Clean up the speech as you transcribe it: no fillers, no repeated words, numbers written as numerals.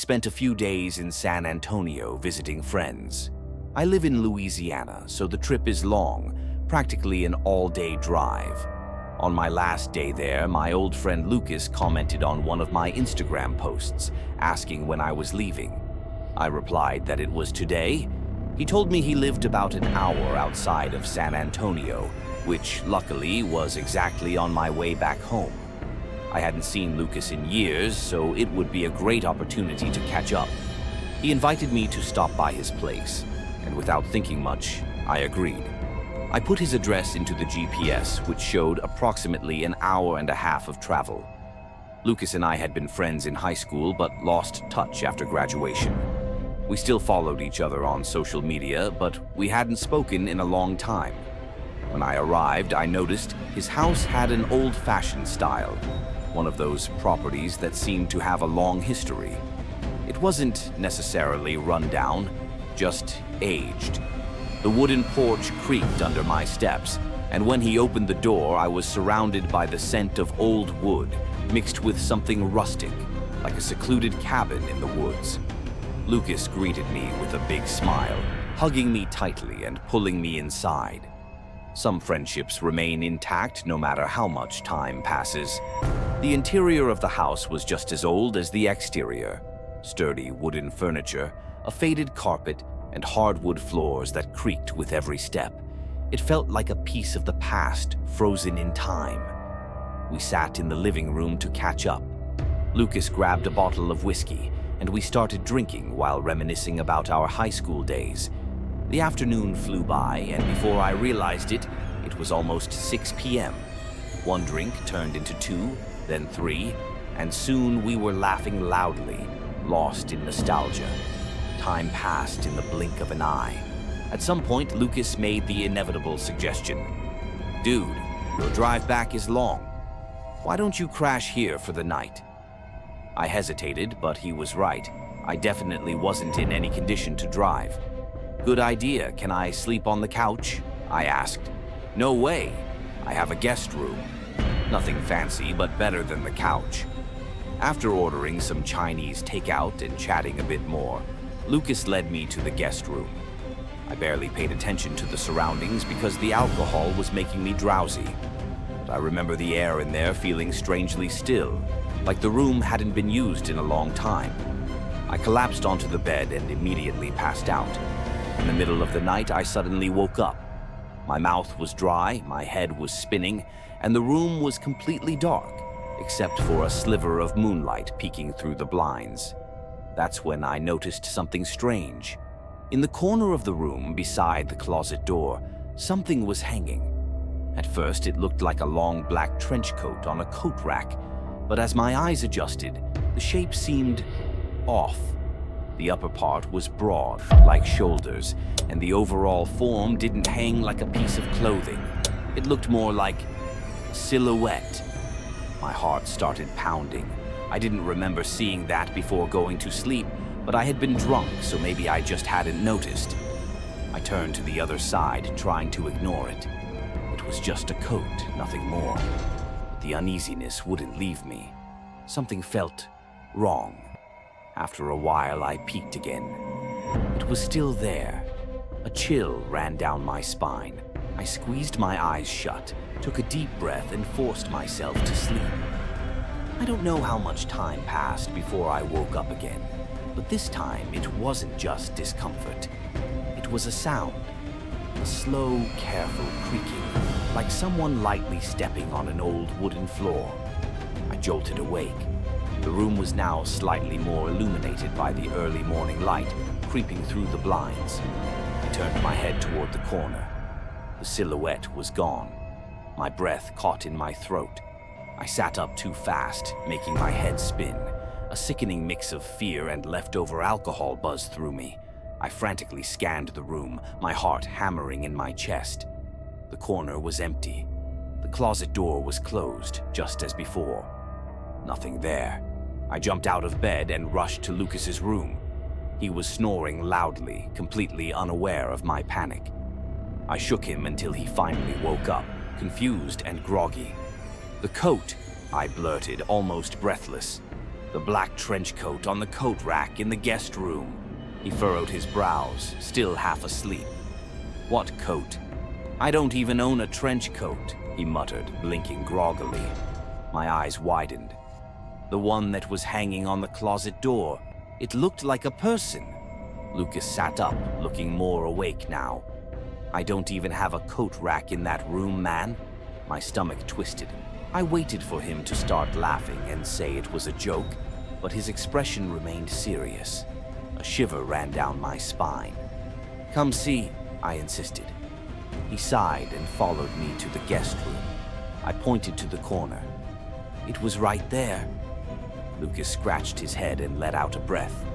spent a few days in San Antonio visiting friends. I live in Louisiana, so the trip is long, practically an all-day drive. On my last day there, my old friend Lucas commented on one of my Instagram posts, asking when I was leaving. I replied that it was today. He told me he lived about an hour outside of San Antonio, which luckily was exactly on my way back home. I hadn't seen Lucas in years, so it would be a great opportunity to catch up. He invited me to stop by his place, and without thinking much, I agreed. I put his address into the GPS, which showed approximately an hour and a half of travel. Lucas and I had been friends in high school, but lost touch after graduation. We still followed each other on social media, but we hadn't spoken in a long time. When I arrived, I noticed his house had an old-fashioned style, one of those properties that seemed to have a long history. It wasn't necessarily run down, just aged. The wooden porch creaked under my steps, and when he opened the door, I was surrounded by the scent of old wood, mixed with something rustic, like a secluded cabin in the woods. Lucas greeted me with a big smile, hugging me tightly and pulling me inside. Some friendships remain intact no matter how much time passes. The interior of the house was just as old as the exterior. Sturdy wooden furniture, a faded carpet, and hardwood floors that creaked with every step. It felt like a piece of the past frozen in time. We sat in the living room to catch up. Lucas grabbed a bottle of whiskey, and we started drinking while reminiscing about our high school days. The afternoon flew by, and before I realized it, it was almost 6 p.m. One drink turned into 2, then 3, and soon we were laughing loudly, lost in nostalgia. Time passed in the blink of an eye. At some point, Lucas made the inevitable suggestion. "Dude, your drive back is long. Why don't you crash here for the night?" I hesitated, but he was right. I definitely wasn't in any condition to drive. "Good idea. Can I sleep on the couch?" I asked. "No way. I have a guest room." Nothing fancy, but better than the couch. After ordering some Chinese takeout and chatting a bit more, Lucas led me to the guest room. I barely paid attention to the surroundings because the alcohol was making me drowsy. But I remember the air in there feeling strangely still, like the room hadn't been used in a long time. I collapsed onto the bed and immediately passed out. In the middle of the night, I suddenly woke up. My mouth was dry, my head was spinning, and the room was completely dark, except for a sliver of moonlight peeking through the blinds. That's when I noticed something strange. In the corner of the room, beside the closet door, something was hanging. At first, it looked like a long black trench coat on a coat rack, but as my eyes adjusted, the shape seemed off. The upper part was broad, like shoulders, and the overall form didn't hang like a piece of clothing. It looked more like a silhouette. My heart started pounding. I didn't remember seeing that before going to sleep, but I had been drunk, so maybe I just hadn't noticed. I turned to the other side, trying to ignore it. It was just a coat, nothing more. But the uneasiness wouldn't leave me. Something felt wrong. After a while, I peeked again. It was still there. A chill ran down my spine. I squeezed my eyes shut, took a deep breath, and forced myself to sleep. I don't know how much time passed before I woke up again, but this time it wasn't just discomfort. It was a sound, a slow, careful creaking, like someone lightly stepping on an old wooden floor. I jolted awake. The room was now slightly more illuminated by the early morning light creeping through the blinds. I turned my head toward the corner. The silhouette was gone. My breath caught in my throat. I sat up too fast, making my head spin. A sickening mix of fear and leftover alcohol buzzed through me. I frantically scanned the room, my heart hammering in my chest. The corner was empty. The closet door was closed, just as before. Nothing there. I jumped out of bed and rushed to Lucas's room. He was snoring loudly, completely unaware of my panic. I shook him until he finally woke up, confused and groggy. "The coat," I blurted, almost breathless. The black trench coat on the coat rack in the guest room. He furrowed his brows, still half asleep. What coat? I don't even own a trench coat, he muttered, blinking groggily. My eyes widened. The one that was hanging on the closet door. It looked like a person. Lucas sat up, looking more awake now. I don't even have a coat rack in that room, man. My stomach twisted. I waited for him to start laughing and say it was a joke, but his expression remained serious. A shiver ran down my spine. Come see, I insisted. He sighed and followed me to the guest room. I pointed to the corner. It was right there. Lucas scratched his head and let out a breath.